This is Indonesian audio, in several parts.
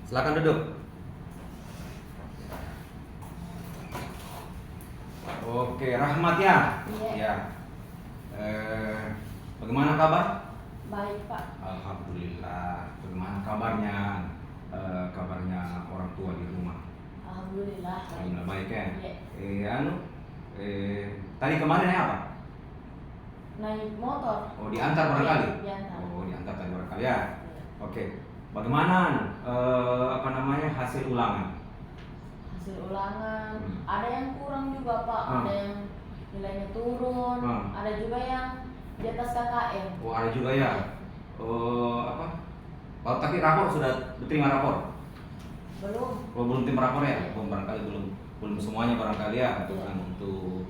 Silakan duduk. Oke, Rahmat ya. Iya. Ya. Bagaimana kabar? Baik, Pak. Alhamdulillah. Bagaimana kabarnya? Kabarnya orang tua di rumah. Alhamdulillah. Alhamdulillah baik ya. Iya. Tadi kemarin apa? Naik motor. Oh, diantar barangkali. Iya, diantar. Oh, diantar tadi barangkali ya. Oke. Bagaimana hasil ulangan? Hasil ulangan. Hmm. Ada yang kurang juga, Pak. Ada yang nilainya turun. Ada juga yang di atas KKM. Oh, ada juga ya. Oh, tapi rapor sudah diterima rapor? Belum. Oh, belum terima rapor ya? Iya. Oh, barangkali belum semuanya barangkali ya. Iya. Untuk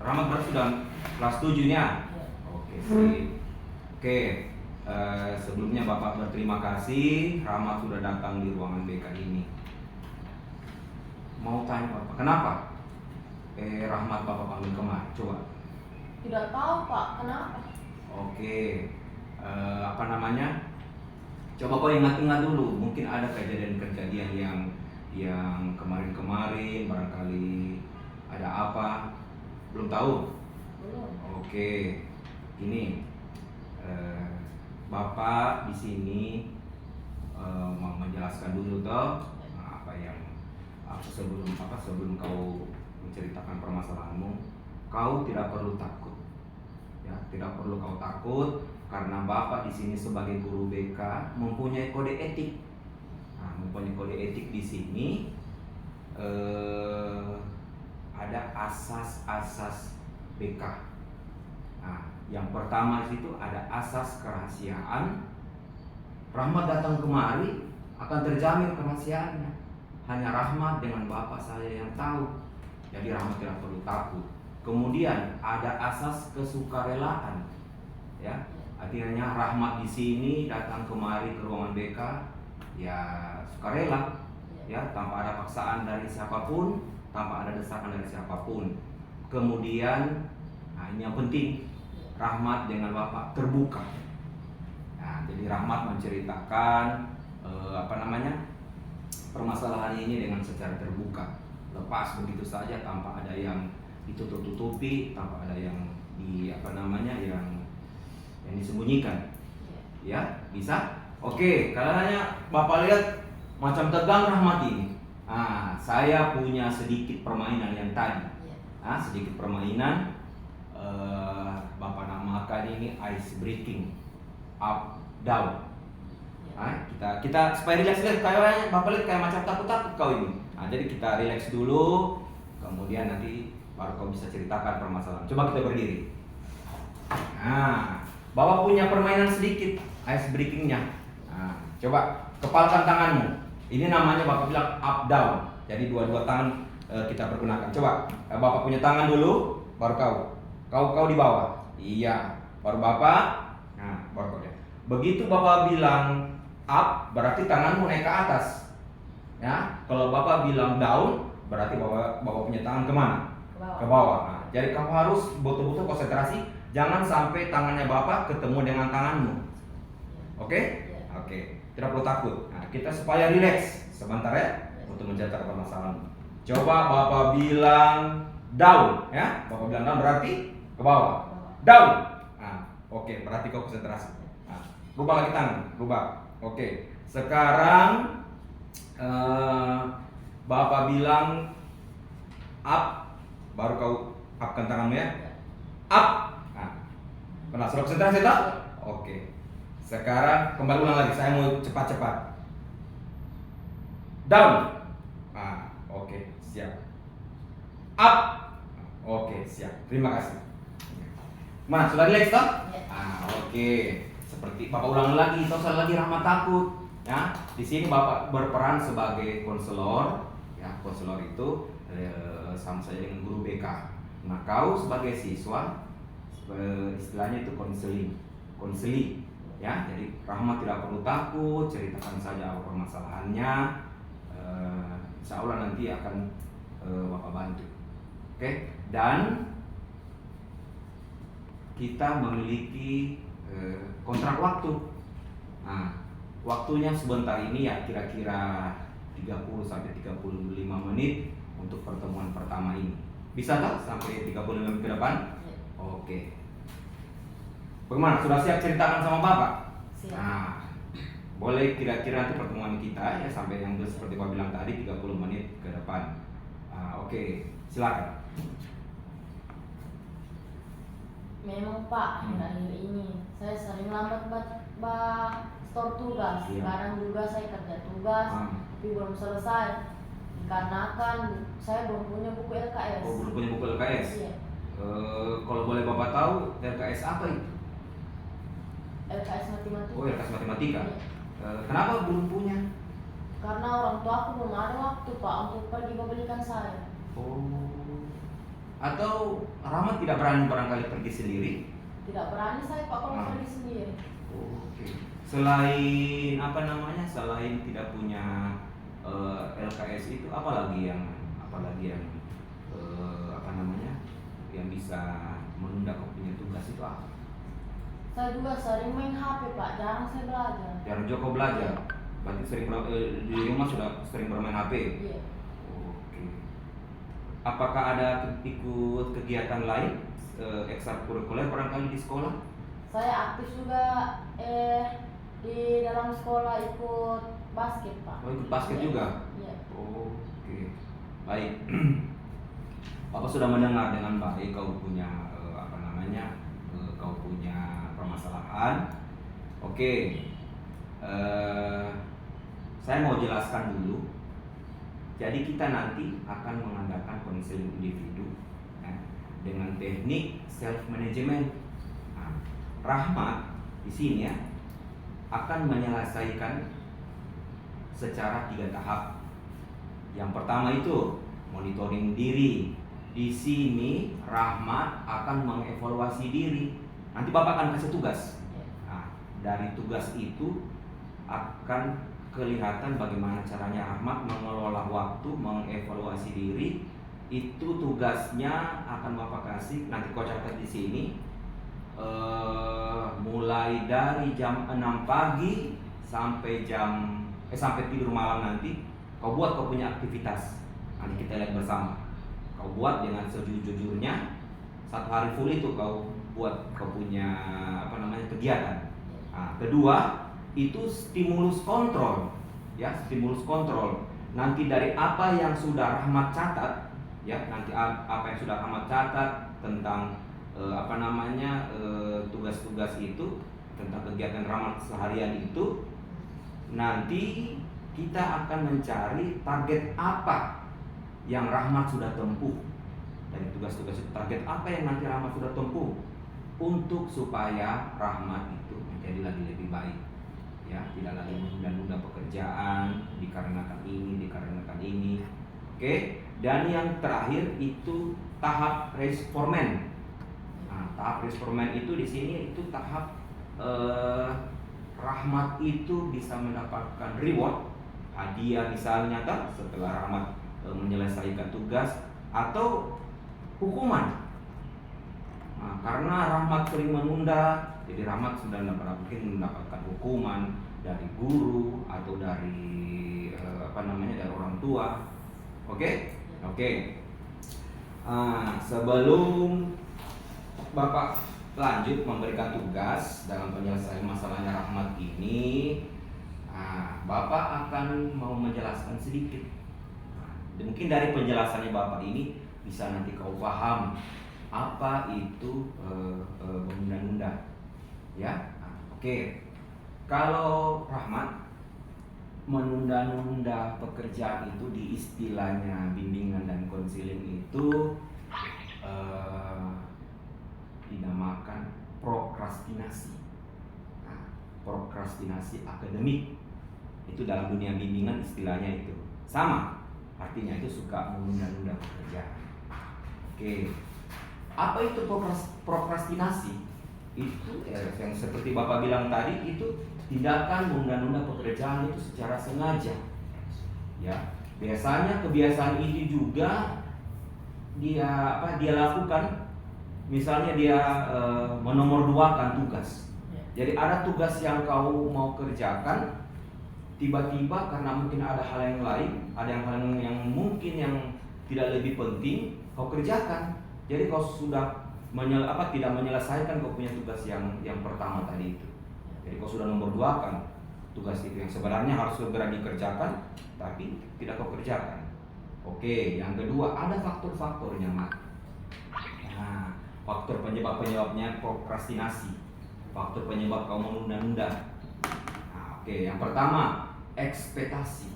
Rahmat berarti sudah kelas 7 nya. Iya. Oke, sip. Oke. Sebelumnya Bapak berterima kasih Rahmat sudah datang di ruangan BK ini. Mau tanya Bapak, kenapa Rahmat Bapak panggil kemari? Coba. Tidak tahu, Pak. Kenapa? Oke. Coba kau ingat-ingat dulu. Mungkin ada kejadian-kejadian yang kemarin-kemarin barangkali ada apa? Belum tahu? Belum. Oke. Ini Bapak di sini mau menjelaskan dulu toh sebelum kau menceritakan permasalahanmu, kau tidak perlu takut. Ya, tidak perlu kau takut karena Bapak di sini sebagai guru BK mempunyai kode etik. Nah, mempunyai kode etik di sini ada asas-asas BK. Nah, yang pertama itu ada asas kerahasiaan. Rahmat datang kemari akan terjamin kerahasiaannya. Hanya Rahmat dengan Bapak saya yang tahu. Jadi Rahmat tidak perlu takut. Kemudian ada asas kesukarelaan. Ya, artinya Rahmat di sini datang kemari ke ruangan BK ya sukarela, ya, tanpa ada paksaan dari siapapun, tanpa ada desakan dari siapapun. Kemudian, nah ini yang penting, Rahmat dengan Bapak terbuka. Nah, jadi Rahmat menceritakan permasalahan ini dengan secara terbuka, lepas begitu saja tanpa ada yang ditutup-tutupi, tanpa ada yang yang disembunyikan. Ya, bisa? Oke, karena Bapak lihat macam tegang Rahmat ini. Nah, saya punya sedikit permainan yang tadi. Nah, sedikit permainan Bapak namakan ini ice breaking, up down. Nah, kita supaya relax kayaknya Bapak lihat kayak macam takut-takut kau ini. Nah, jadi kita relax dulu, kemudian nanti baru kau bisa ceritakan permasalahan. Coba kita berdiri. Nah, Bapak punya permainan sedikit ice breakingnya. Nah, coba kepalkan tanganmu. Ini namanya Bapak bilang up down. Jadi dua-dua tangan kita pergunakan. Coba Bapak punya tangan dulu, baru kau di bawah. Iya, baru Bapak. Nah, baru kau. Begitu Bapak bilang up, berarti tanganmu naik ke atas. Ya, kalau Bapak bilang down, berarti Bapak punya tangan kemana? Ke bawah. Nah, jadi kamu harus betul-betul konsentrasi, jangan sampai tangannya Bapak ketemu dengan tanganmu. Oke? Oke. Tidak perlu takut. Nah, kita supaya rileks sebentar ya untuk mencatat permasalahan. Coba Bapak bilang down, ya. Bapak bilang down berarti ke bawah. Down. Nah, oke, berarti kau konsentrasi. Nah, rubah lagi tangan, rubah. Oke. Sekarang Bapak bilang up, baru kau upkan tanganmu ya. Up. Nah, sudah konsentrasi tak? Oke. Sekarang kembali ulang lagi. Saya mau cepat-cepat. Down. Nah, oke, siap. Up. Oke, siap. Terima kasih. Mana sudah relax toh? Oke. Seperti Bapak ulang lagi, tak usah lagi Rahmat takut. Ya, di sini Bapak berperan sebagai konselor. Ya, konselor itu sama saja dengan guru BK. Nah, kau sebagai siswa istilahnya itu konseling. Ya, jadi Rahmat tidak perlu takut, ceritakan saja permasalahannya. Insya Allah nanti akan Bapak bantu. Oke, dan kita memiliki kontrak waktu. Nah, waktunya sebentar ini ya kira-kira 30 sampai 35 menit untuk pertemuan pertama ini. Bisa tak sampai 35 menit ke depan? Ya. Oke. Bagaimana? Sudah siap ceritakan sama Bapak? Siap. Nah, boleh kira-kira nanti pertemuan kita ya sampai yang seperti Bapak bilang tadi 30 menit ke depan. Oke, silakan. Memang Pak, akhir-akhir ini saya sering lambat store tugas. Iya. Kadang juga saya kerja tugas, tapi belum selesai. Dikarenakan saya belum punya buku LKS. Oh, belum punya buku LKS? Iya. Kalau boleh Bapak tahu, LKS apa itu? LKS matematika. Oh, LKS matematika. Iya. Kenapa belum punya? Karena orang tua aku belum ada waktu Pak untuk pergi membelikan saya. Oh. Atau Rahmat tidak berani barangkali pergi sendiri? Tidak berani saya Pak kalau pergi sendiri. Oke. Selain apa namanya? Selain tidak punya LKS itu apalagi yang apa namanya? Yang bisa menunda kau punya tugas itu apa? Saya juga sering main HP Pak, jarang saya belajar. Jarang Joko belajar. Berarti di rumah sudah sering bermain HP. Iya. Oke. Apakah ada ikut kegiatan lain ekstrakurikuler barangkali di sekolah? Saya aktif juga di dalam sekolah ikut basket Pak. Oh, ikut basket Iya. juga? Iya. Oke. Baik. Bapak sudah mendengar dengan baik kau punya kau punya permasalahan. Oke. Saya mau jelaskan dulu. Jadi kita nanti akan mengadakan konseling individu dengan teknik self management. Nah, Rahmat di sini ya akan menyelesaikan secara 3 tahap. Yang pertama itu monitoring diri. Di sini Rahmat akan mengevaluasi diri. Nanti Bapak akan kasih tugas. Nah, dari tugas itu akan kelihatan bagaimana caranya Rahmat mengelola waktu, mengevaluasi diri. Itu tugasnya akan Bapak kasih. Nanti kau catat di sini. Mulai dari jam 6 pagi sampai sampai tidur malam nanti kau buat kau punya aktivitas. Nanti kita lihat bersama. Kau buat dengan sejujurnya. 1 hari full itu kau buat kau punya kegiatan. Nah, kedua itu stimulus kontrol, ya stimulus kontrol. Nanti dari apa yang sudah Rahmat catat, ya nanti apa yang sudah Rahmat catat tentang tugas-tugas itu, tentang kegiatan Rahmat seharian itu, nanti kita akan mencari target apa yang Rahmat sudah tempuh dari tugas-tugas itu. Target apa yang nanti Rahmat sudah tempuh untuk supaya Rahmat itu menjadi lagi lebih baik, ya tidak lagi menunda-nunda pekerjaan dikarenakan ini. Oke. Dan yang terakhir itu tahap responmen. Nah, tahap responmen itu di sini itu tahap Rahmat itu bisa mendapatkan reward, hadiah misalnya setelah Rahmat menyelesaikan tugas, atau hukuman. Nah, karena Rahmat sering menunda, jadi Rahmat sudah mungkin mendapatkan hukuman dari guru atau dari dari orang tua. Oke? Sebelum Bapak lanjut memberikan tugas dalam penyelesaian masalahnya Rahmat ini, Bapak akan mau menjelaskan sedikit. Mungkin dari penjelasannya Bapak ini bisa nanti kau paham apa itu menunda-nunda, ya. Oke. Kalau Rahmat menunda-nunda pekerjaan itu di istilahnya bimbingan dan konseling itu dinamakan prokrastinasi. Nah, prokrastinasi akademik itu dalam dunia bimbingan istilahnya itu sama, artinya itu suka menunda-nunda pekerjaan. Oke. Apa itu prokrastinasi? Itu yang seperti Bapak bilang tadi, itu tindakan menunda-nunda pekerjaan itu secara sengaja. Ya, biasanya kebiasaan ini juga dia lakukan. Misalnya dia menomorduakan tugas. Jadi ada tugas yang kau mau kerjakan, tiba-tiba karena mungkin ada hal yang lain, ada hal yang mungkin yang tidak lebih penting, kau kerjakan. Jadi kau sudah tidak menyelesaikan kau punya tugas yang pertama tadi itu. Jadi kau sudah nomor 2 kan tugas itu yang sebenarnya harus segera dikerjakan, tapi tidak kau kerjakan. Oke, yang kedua ada faktor-faktornya, Mak. Nah, faktor penyebabnya prokrastinasi, faktor penyebab kau menunda-nunda. Nah, oke, yang pertama ekspektasi.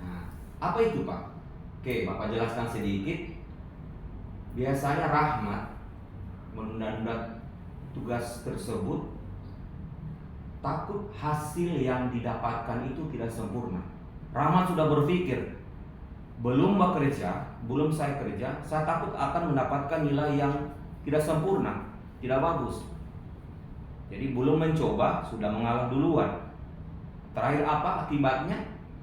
Nah, apa itu, Pak? Oke, Bapak jelaskan sedikit. Biasanya Rahmat menunda-nunda tugas tersebut takut hasil yang didapatkan itu tidak sempurna. Rahmat sudah berpikir, belum saya kerja, saya takut akan mendapatkan nilai yang tidak sempurna, tidak bagus. Jadi belum mencoba, sudah mengalah duluan. Terakhir apa akibatnya?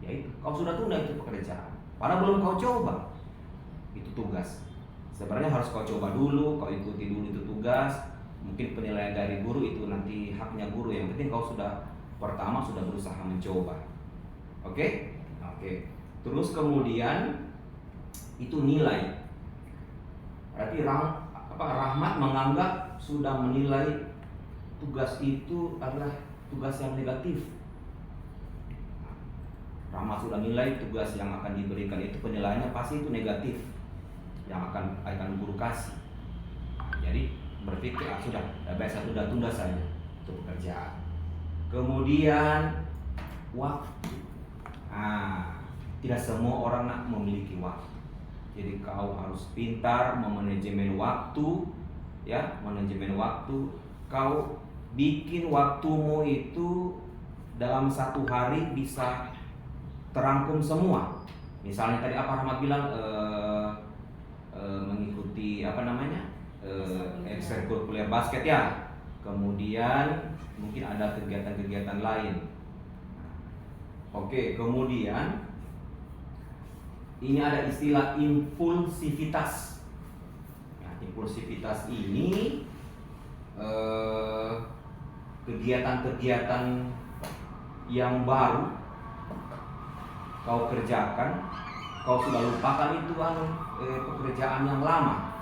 Yaitu kau sudah tunda itu pekerjaan, padahal belum kau coba. Itu tugas. Sebenarnya harus kau coba dulu, kau ikuti dulu itu tugas. Mungkin penilaian dari guru itu nanti haknya guru. Yang penting kau sudah berusaha mencoba. Oke? Terus kemudian itu nilai. Berarti Rahmat menganggap sudah menilai tugas itu adalah tugas yang negatif. Rahmat sudah nilai tugas yang akan diberikan itu penilaiannya pasti itu negatif, yang akan guru kasih. Jadi berpikir sudah biasa tunda saja untuk pekerjaan. Kemudian waktu. Tidak semua orang memiliki waktu. Jadi kau harus pintar memanajemen waktu, ya, manajemen waktu. Kau bikin waktumu itu dalam 1 hari bisa terangkum semua. Misalnya tadi apa Rahmat bilang mengikuti ekstrakurikuler basket ya. Kemudian mungkin ada kegiatan-kegiatan lain. Oke, kemudian ini ada istilah impulsivitas. Nah, impulsivitas ini kegiatan-kegiatan yang baru kau kerjakan, kau sudah lupakan itu pekerjaan yang lama.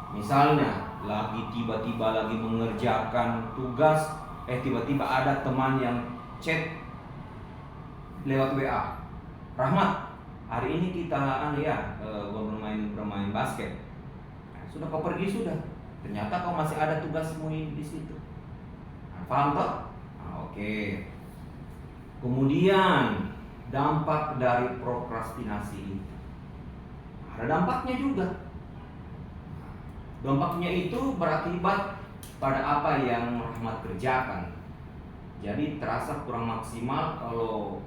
Misalnya lagi tiba-tiba lagi mengerjakan tugas, tiba-tiba ada teman yang chat lewat WA, Rahmat, hari ini kita bermain basket. Sudah kau pergi sudah, ternyata kau masih ada tugasmu di situ. Paham toh? Oke. Kemudian dampak dari prokrastinasi itu, ada dampaknya juga. Dampaknya itu berakibat pada apa yang Rahmat kerjakan. Jadi terasa kurang maksimal kalau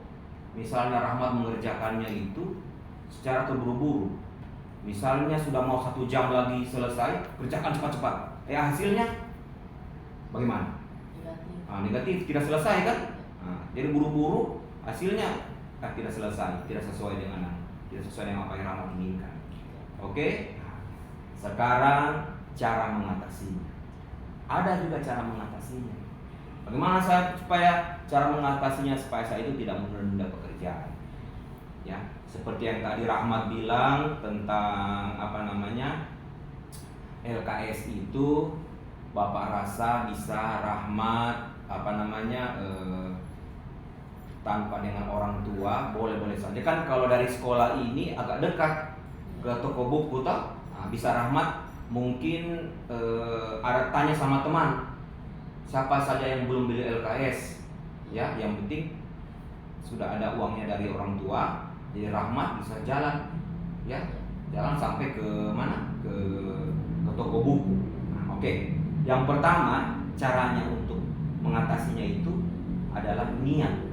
misalnya Rahmat mengerjakannya itu secara terburu-buru. Misalnya sudah mau 1 jam lagi selesai, kerjakan cepat-cepat. Hasilnya bagaimana? Negatif, tidak selesai kan? Jadi buru-buru, hasilnya tidak selesai, tidak sesuai dengan apa yang Rahmat inginkan. Oke? Sekarang cara mengatasinya. Ada juga cara mengatasinya. Bagaimana cara mengatasinya supaya saya itu tidak menunda pekerjaan? Ya, seperti yang tadi Rahmat bilang tentang LKS itu, Bapak rasa bisa Rahmat tanpa dengan orang tua, boleh-boleh saja kan. Kalau dari sekolah ini agak dekat ke toko buku toh, bisa Rahmat mungkin ada tanya sama teman siapa saja yang belum beli LKS, ya, yang penting sudah ada uangnya dari orang tua. Jadi Rahmat bisa jalan sampai ke mana, ke toko buku. Oke. Yang pertama caranya untuk mengatasinya itu adalah niat.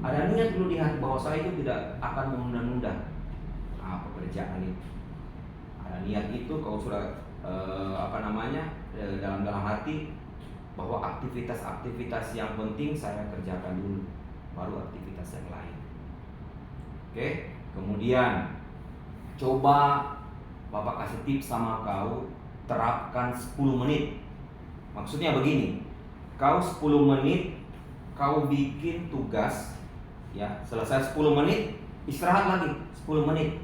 Ada niat dulu di hati bahwa saya itu tidak akan menunda-nunda pekerjaan itu. Ada niat itu kau sudah dalam hati bahwa aktivitas-aktivitas yang penting saya kerjakan dulu, baru aktivitas yang lain. Oke, kemudian coba Bapak kasih tips sama kau, terapkan 10 menit. Maksudnya begini, kau 10 menit kau bikin tugas, ya selesai 10 menit, istirahat lagi 10 menit.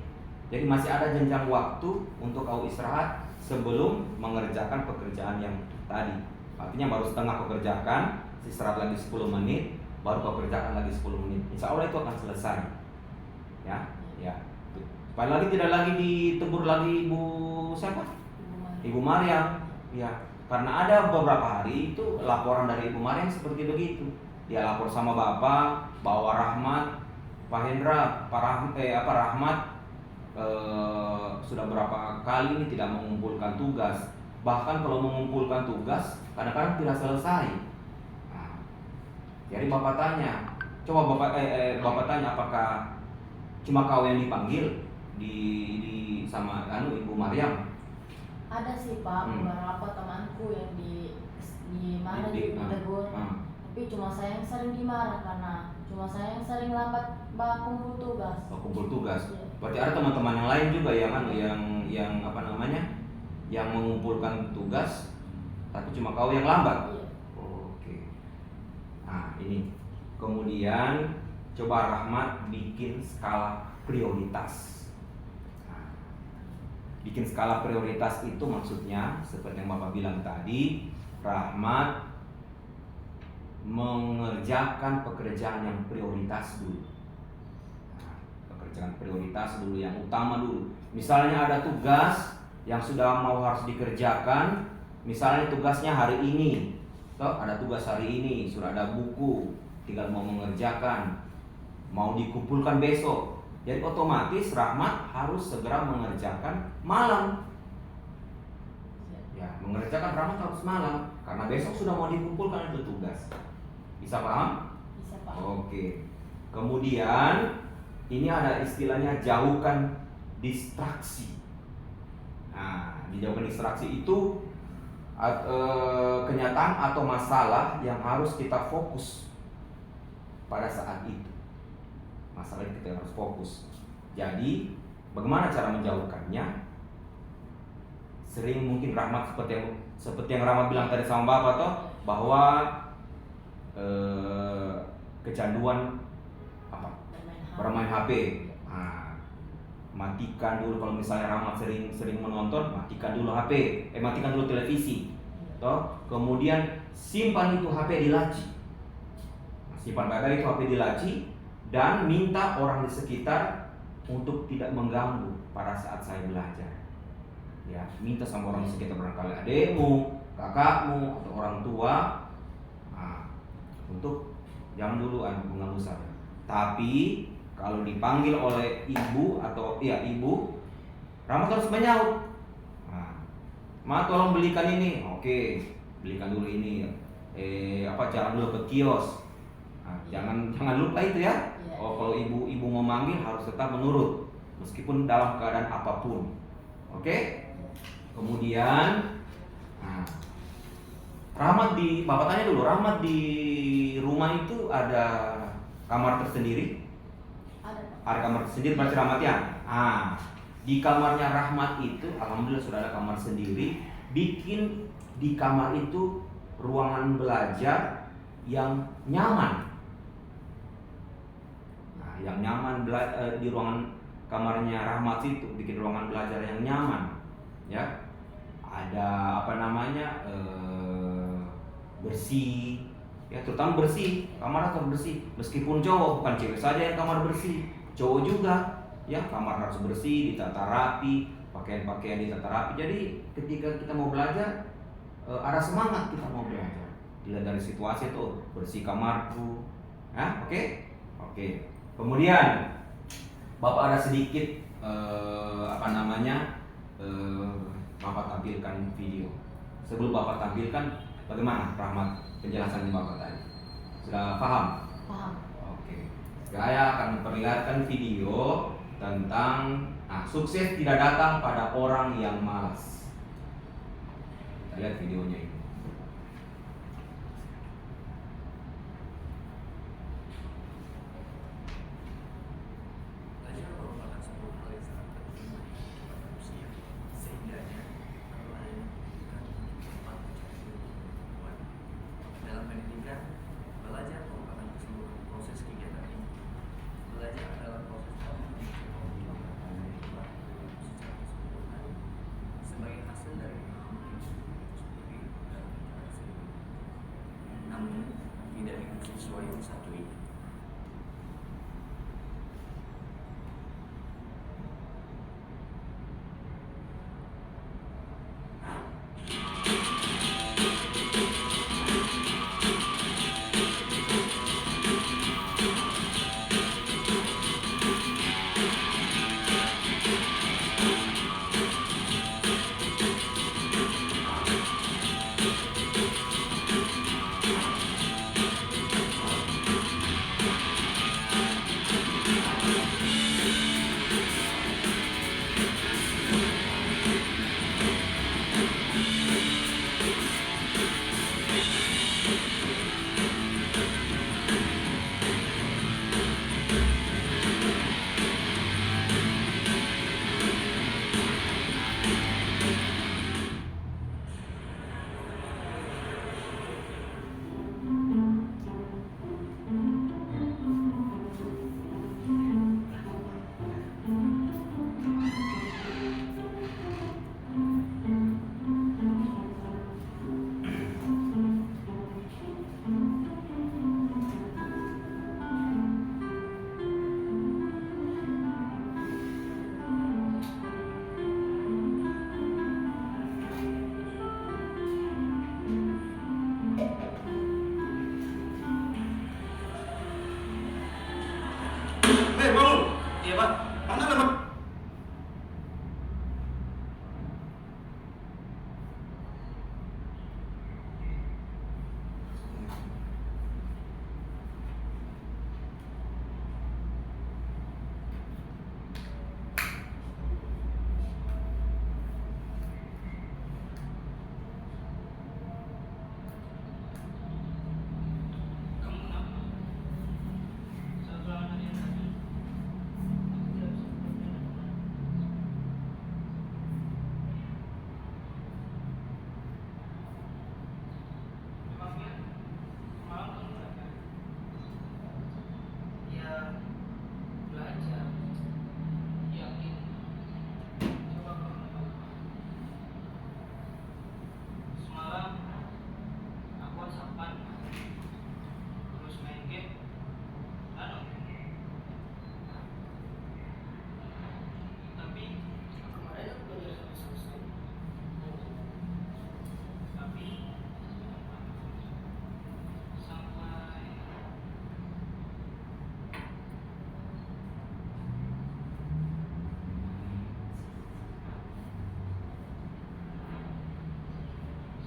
Jadi masih ada jenjang waktu untuk kau istirahat sebelum mengerjakan pekerjaan yang tadi. Artinya baru setengah kau kerjakan, istirahat lagi 10 menit, baru kau kerjakan lagi 10 menit. Insya Allah itu akan selesai. Ya, ya. Supaya lagi tidak lagi ditegur lagi Ibu siapa? Ibu Maryam. Ya, karena ada beberapa hari itu laporan dari Ibu Maryam seperti begitu. Dia lapor sama Bapak bahwa Pak Hendra, Rahmat sudah berapa kali ini tidak mengumpulkan tugas. Bahkan kalau mengumpulkan tugas kadang-kadang tidak selesai. Nah, jadi Bapak tanya, Bapak tanya apakah cuma kau yang dipanggil di sama Ibu Maryam? Ada sih Pak, beberapa temanku yang dimana ditegur. Tapi cuma saya yang sering dimarah karena cuma saya yang sering lambat kumpul tugas. Kumpul tugas. Berarti ada teman-teman yang lain juga yang apa namanya? Yang mengumpulkan tugas, tapi cuma kau yang lambat. Iya. Oke. Nah, ini. Kemudian coba Rahmat bikin skala prioritas. Nah, bikin skala prioritas itu maksudnya seperti yang Bapak bilang tadi, Rahmat mengerjakan pekerjaan yang prioritas dulu. Pekerjaan prioritas dulu, yang utama dulu. Misalnya ada tugas yang sudah mau harus dikerjakan, misalnya tugasnya hari ini, ada tugas hari ini, sudah ada buku, tinggal mau mengerjakan, mau dikumpulkan besok. Jadi otomatis Rahmat harus segera mengerjakan malam. Ya, mengerjakan Rahmat harus malam karena besok sudah mau dikumpulkan itu tugas. Bisa paham? Bisa Pak. Oke. Kemudian ini ada istilahnya jauhkan distraksi. Nah, dijauhkan distraksi itu kenyataan atau masalah yang harus kita fokus pada saat itu. Masalah itu kita harus fokus. Jadi, bagaimana cara menjauhkannya? Sering mungkin Rahmat seperti yang Rahmat bilang tadi sama Bapak toh, bahwa kecanduan apa? Bermain HP. Nah, matikan dulu kalau misalnya Rahmat sering menonton, matikan dulu HP, matikan dulu televisi. Toh, kemudian simpan itu HP di laci. Simpan baik-baik itu HP di laci dan minta orang di sekitar untuk tidak mengganggu pada saat saya belajar. Ya, minta sama orang di sekitar, barangkali adekmu, kakakmu, atau orang tua, untuk jangan dulu mengganggu saya. Tapi kalau dipanggil oleh ibu atau ibu, Rahmat harus menyaut. Ma, tolong belikan ini. Oke, belikan dulu ini. Jalan dulu ke kios. Jangan lupa itu ya. Kalau ibu mau manggil harus tetap menurut meskipun dalam keadaan apapun. Oke? Kemudian Bapak tanya dulu, Rahmat di rumah itu ada kamar tersendiri? Ada kamar tersendiri berarti Rahmat ya? Di kamarnya Rahmat itu alhamdulillah sudah ada kamar sendiri. Bikin di kamar itu ruangan belajar yang nyaman. Yang nyaman di ruangan kamarnya Rahmat itu bikin ruangan belajar yang nyaman, ya. Ada bersih, ya terutama bersih, kamar harus bersih. Meskipun cowok, bukan cewek saja yang kamar bersih, cowok juga, ya kamar harus bersih, ditata rapi, pakaian-pakaian ditata rapi. Jadi ketika kita mau belajar, ada semangat kita mau belajar. Dilihat dari situasi itu, bersih kamarku, oke. Kemudian Bapak ada sedikit Bapak tampilkan video. Sebelum Bapak tampilkan, bagaimana Rahmat penjelasan Bapak tadi? Sudah paham? Paham. Oke. Saya akan memperlihatkan video tentang sukses tidak datang pada orang yang malas. Kita lihat videonya ini. Belajar siswa yang satu ini. Bangun! Iya pak, mana memang? Kamu kenapa? Setelah hari yang tadi, aku tidak bisa berjalan. Memangnya semalam kamu belajar? Ya, belajar. Yakin? Coba kamu nebak. Semalam aku whatsappan, terus main game, dan tapi kemarin aku belajar sampai selesai. Tapi sampai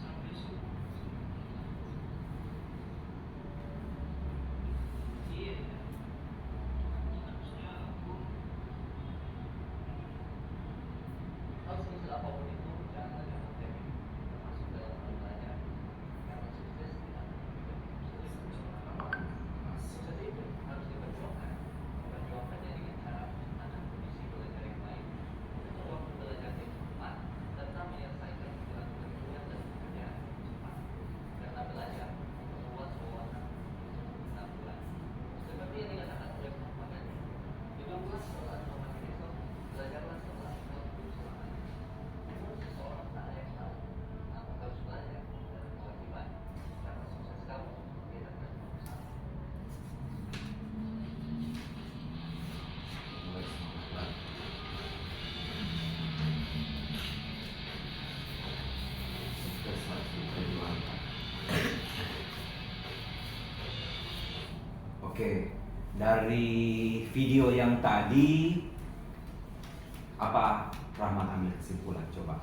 sampai subuh. Iya, harusnya aku Hal sekecil apapun itu jangan dianggap remeh, termasuk dalam hal belajar, karena sukses tidak sukses itu harus diperjuangkan. Memperjuangkannya dengan cara menciptakan kondisi belajar yang baik, mengatur waktu belajar yang tepat, serta menyelesaikan tugas tugas dan pekerjaan yang cepat. Karena belajar memperluas wawasan untuk keterampilan. Seperti yang dikatakan oleh Muhammad, hiduplah setelah Muhammad besok, belajarlah setelah engkau berusaha. Namun seseorang tak ada yang tahu apa harus belajar dan kewajiban, karena sukses kamu beda dengan berusaha. Mulai semangat lagi. Sukses harus diperjuangkan. Oke, dari video yang tadi apa Rahmat ambil kesimpulan? Coba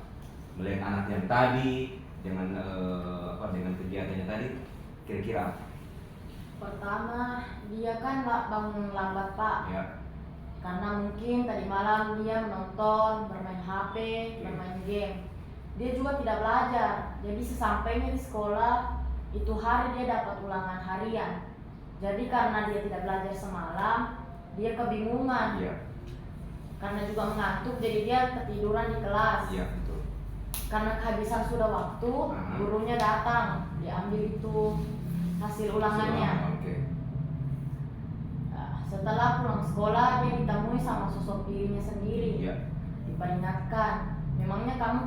melihat anak yang tadi dengan dengan kegiatannya tadi, kira-kira Pertama, dia kan bangun lambat Pak, ya karena mungkin tadi malam dia menonton, bermain HP, bermain game. Dia juga tidak belajar, jadi sesampainya di sekolah itu hari dia dapat ulangan harian. Jadi karena dia tidak belajar semalam, dia kebingungan. Iya. Karena juga mengantuk, jadi dia ketiduran di kelas. Iya betul. Karena kehabisan sudah waktu, gurunya datang, diambil itu hasil ulangannya. Oke. Nah, setelah pulang sekolah dia ditemui sama sosok dirinya sendiri. Iya. Diperingatkan, memangnya kamu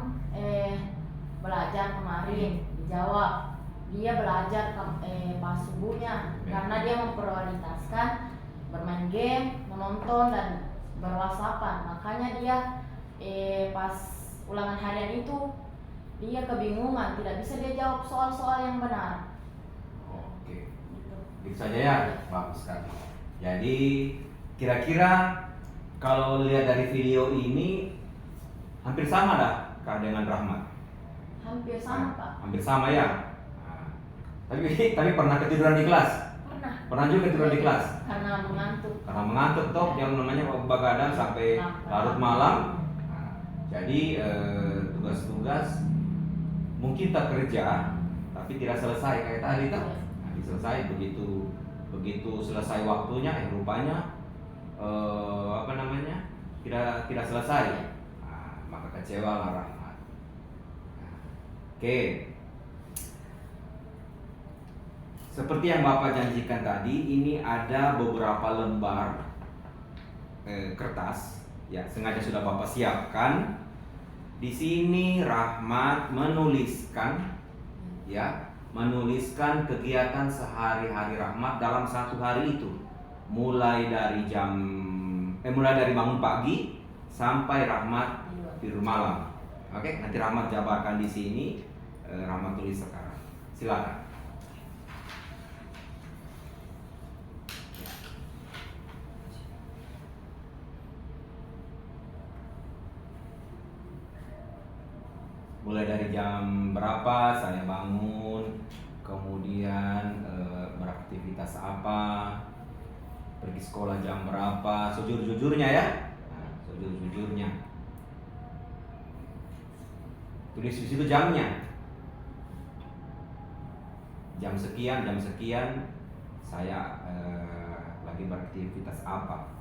belajar kemarin? Dijawab, dia belajar pas subuhnya Ya. karena dia memprioritaskan bermain game, menonton dan berwhatsappan. Makanya dia pas ulangan harian itu dia kebingungan, tidak bisa dia jawab soal-soal yang benar. Oke. Gitu. Gitu saja ya, bagus sekali. Jadi kira-kira kalau lihat dari video ini hampir sama dah Kak dengan Rahmat. Hampir sama Pak. Hampir sama ya. Nah, tapi pernah ketiduran di kelas? Pernah. Pernah juga ketiduran di kelas? Karena mengantuk. Karena mengantuk toh yang namanya begadang sampai larut malam. Nah, jadi tugas-tugas mungkin tak kerja tapi tidak selesai kayak tadi tuh. Nah, diselesai begitu selesai waktunya rupanya tidak selesai. Nah, maka kecewa lah Rahmat. Nah, oke. Seperti yang Bapak janjikan tadi, ini ada beberapa lembar kertas, ya sengaja sudah Bapak siapkan. Di sini Rahmat menuliskan kegiatan sehari-hari Rahmat dalam satu hari itu, mulai dari bangun pagi sampai Rahmat tidur malam. Oke, nanti Rahmat jabarkan di sini, Rahmat tulis sekarang. Silakan. Mulai dari jam berapa saya bangun, kemudian beraktivitas apa, pergi sekolah jam berapa, sejujurnya ya. Nah, sejujurnya. Tulis di situ jamnya. Jam sekian saya lagi beraktivitas apa.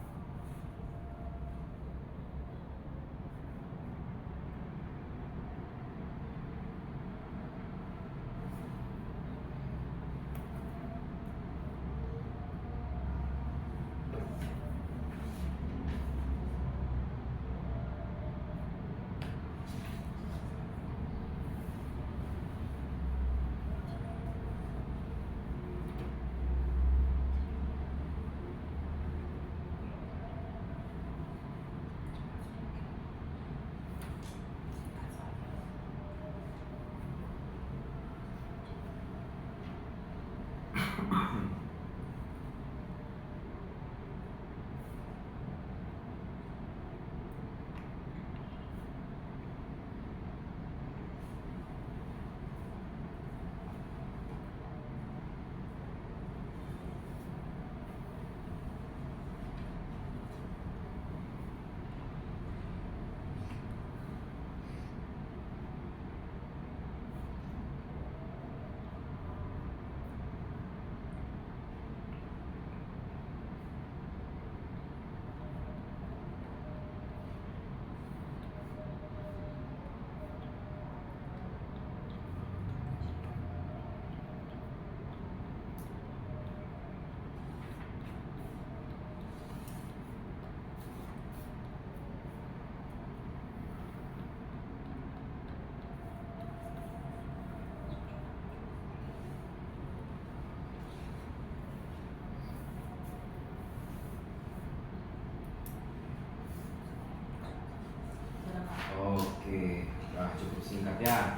Oke, nah, cukup singkat ya.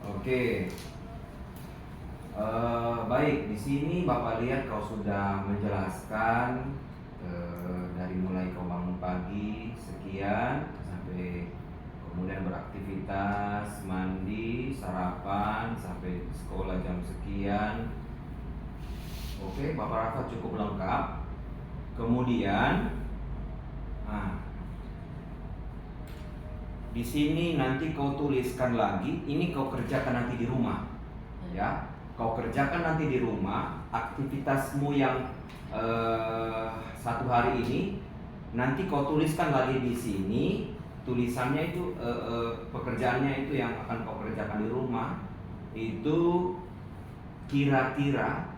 Oke, baik. Di sini Bapak lihat kau sudah menjelaskan dari mulai kau bangun pagi sekian sampai kemudian beraktivitas, mandi, sarapan sampai sekolah jam sekian. Oke, Bapak rasa cukup lengkap. Kemudian, di sini nanti kau tuliskan lagi, ini kau kerjakan nanti di rumah, ya. Kau kerjakan nanti di rumah aktivitasmu yang satu hari ini. Nanti kau tuliskan lagi di sini tulisannya itu pekerjaannya itu yang akan kau kerjakan di rumah itu kira-kira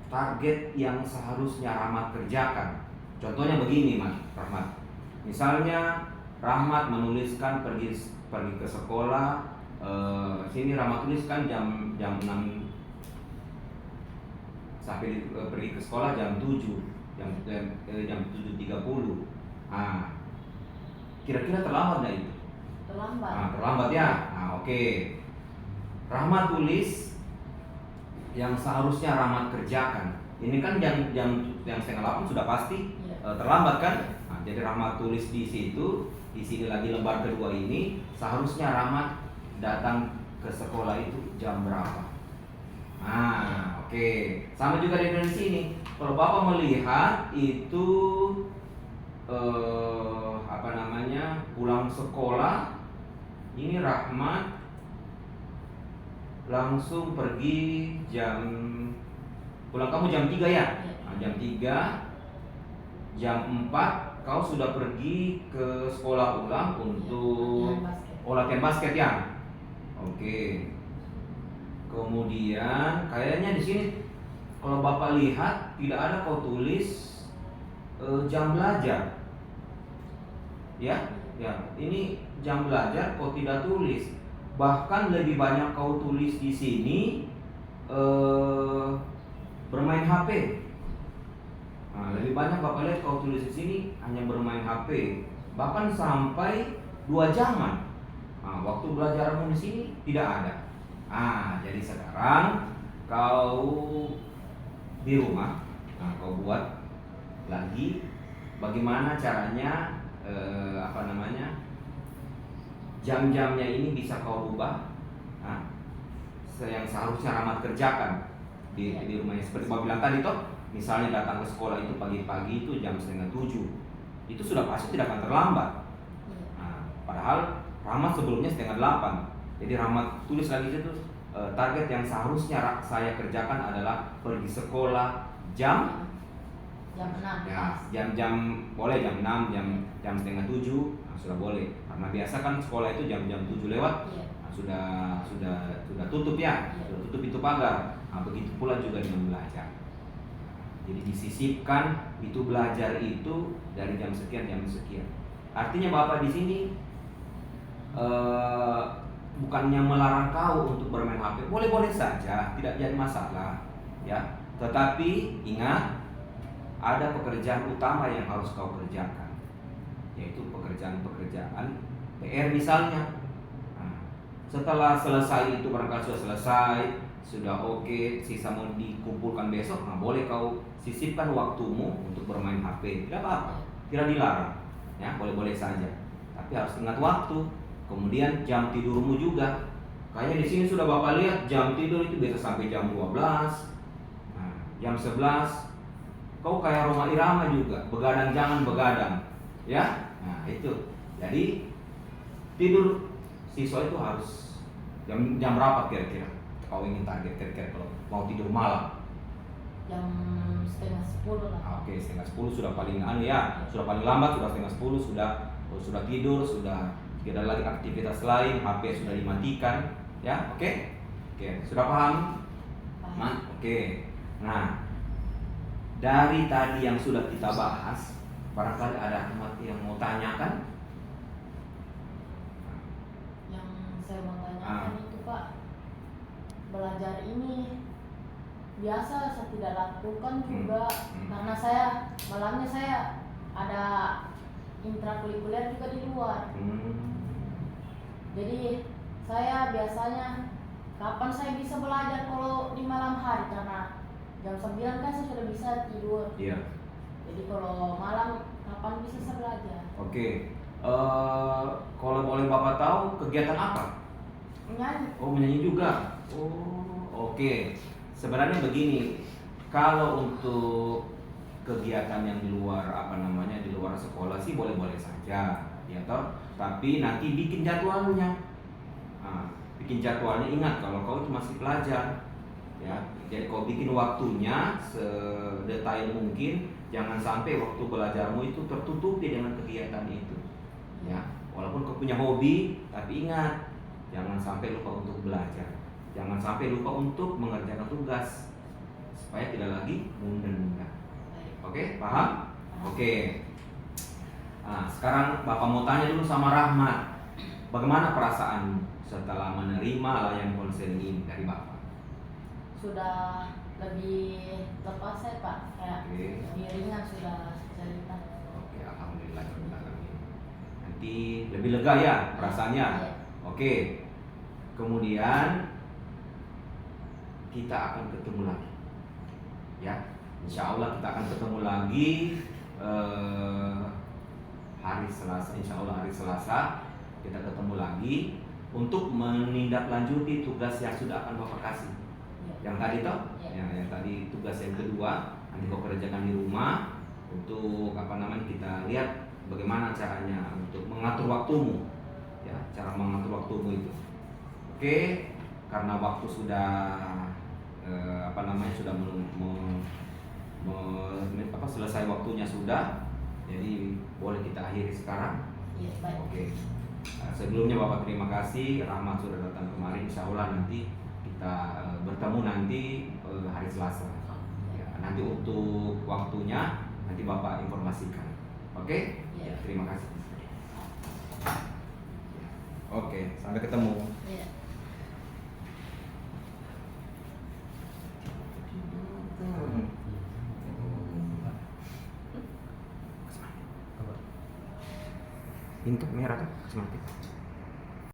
target yang seharusnya Rahmat kerjakan. Contohnya begini, Mas Rahmat. Misalnya Rahmat menuliskan pergi ke sekolah Sini Rahmat tulis kan jam 6 sampai pergi ke sekolah jam 7, jam 7.30. Nah, kira-kira terlambat nggak itu? Terlambat. Nah, terlambat ya. Nah, oke. Rahmat tulis yang seharusnya Rahmat kerjakan. Ini kan jam 7:30 sudah pasti terlambat kan? Nah, jadi Rahmat tulis di situ, di sini lagi lembar kedua ini seharusnya Rahmat datang ke sekolah itu jam berapa? Nah, oke. Sama juga di sini. Kalau Bapak melihat itu pulang sekolah, ini Rahmat langsung pergi pulang kamu jam 3 ya? Nah, jam 3, jam 4 kau sudah pergi ke sekolah ulang untuk latihan basket ya? Oke. Kemudian kayaknya di sini kalau Bapak lihat tidak ada kau tulis jam belajar. Ya, ini jam belajar kau tidak tulis. Bahkan lebih banyak kau tulis di sini bermain HP. Nah, lebih banyak Bapak lihat kau tulis di sini hanya bermain HP. Bahkan sampai 2 jaman. Nah, waktu belajarmu di sini tidak ada. Jadi sekarang kau di rumah, kau buat lagi bagaimana caranya jam-jamnya ini bisa kau rubah. Yang seharusnya Rahmat kerjakan di rumahnya seperti Bapak bilang tadi toh, misalnya datang ke sekolah itu pagi-pagi itu jam 6:30, itu sudah pasti tidak akan terlambat. Padahal Rahmat sebelumnya 7:30. Jadi Rahmat tulis lagi itu target yang seharusnya saya kerjakan adalah pergi sekolah jam 6. ya, jam boleh jam 6, jam 6:30, sudah boleh. Karena biasa kan sekolah itu jam 7 lewat. Sudah tutup ya, sudah tutup itu pagar. Begitu pula juga dengan belajar. Jadi disisipkan itu belajar itu dari jam sekian jam sekian. Artinya Bapak di sini bukannya melarang kau untuk bermain HP, boleh-boleh saja, tidak jadi masalah, ya. Tetapi ingat, ada pekerjaan utama yang harus kau kerjakan, yaitu pekerjaan-pekerjaan PR misalnya. Setelah selesai itu barangkali sudah selesai, sudah oke, sisa mau dikumpulkan besok, boleh kau sisipkan waktumu untuk bermain HP, tidak apa-apa, tidak dilarang, ya, boleh-boleh saja. Tapi harus ingat waktu. Kemudian jam tidurmu juga. Kayaknya di sini sudah Bapak lihat jam tidur itu biasa sampai jam 12, jam 11. Kau kayak Roma Irama juga, begadang jangan begadang, ya. Itu. Jadi tidur siswa itu harus jam berapa kira-kira? Kau ingin target kira-kira kalau mau tidur malam? Jam 9:30 lah. Oke, 9:30 sudah paling sudah paling lambat, sudah 9:30 sudah tidur, sudah tidak ada lagi aktivitas lain, HP sudah dimatikan, ya. Oke, sudah paham? Oke. Nah, dari tadi yang sudah kita bahas, barangkali ada yang mau tanyakan? Yang saya mau tanyakan itu Pak, belajar ini biasa saya tidak lakukan juga karena malamnya saya ada intrakurikuler juga di luar. Jadi saya biasanya kapan saya bisa belajar kalau di malam hari, karena jam 9 kan saya sudah bisa tidur. Iya. Jadi kalau malam kapan bisa saya belajar? Oke. Kalau boleh Bapak tahu kegiatan apa? Menyanyi. Oh, menyanyi juga. Oh, oke. Sebenarnya begini, kalau untuk kegiatan yang di luar di luar sekolah sih boleh-boleh saja, ya toh. Tapi nanti bikin jadwalnya. Bikin jadwalnya, ingat kalau kau itu masih pelajar, ya. Jadi kau bikin waktunya sedetail mungkin, jangan sampai waktu belajarmu itu tertutupi dengan kegiatan itu. Ya, walaupun kau punya hobi, tapi ingat jangan sampai lupa untuk belajar. Jangan sampai lupa untuk mengerjakan tugas supaya tidak lagi menunda-nunda. Oke, paham? Oke. Nah, sekarang Bapak mau tanya dulu sama Rahmat. Bagaimana perasaan setelah menerima layanan konseling ini dari Bapak? Sudah lebih lepas saya Pak, kayak Oke. lebih ringan sudah cerita. Oke, alhamdulillah. Nanti lebih lega ya perasaannya. Iya. Oke. Kemudian kita akan ketemu lagi. Ya, insya Allah kita akan ketemu lagi hari Selasa. Insya Allah hari Selasa kita ketemu lagi untuk menindaklanjuti tugas yang sudah akan Bapak kasih. Iya. Yang tadi toh, Iya. yang tadi tugas yang kedua nanti kau kerjakan di rumah untuk kita lihat bagaimana caranya untuk mengatur waktumu, ya cara mengatur waktumu itu. Oke, karena waktu sudah sudah selesai waktunya sudah, jadi boleh kita akhiri sekarang. Iya, baik. Oke. Sebelumnya Bapak terima kasih, Rahmat sudah datang kemarin. Insya Allah nanti kita bertemu nanti hari Selasa. Ya, nanti untuk waktunya nanti Bapak informasikan. Oke? Iya. Terima kasih. Oke, sampai ketemu. Iya. Ini kamera kan?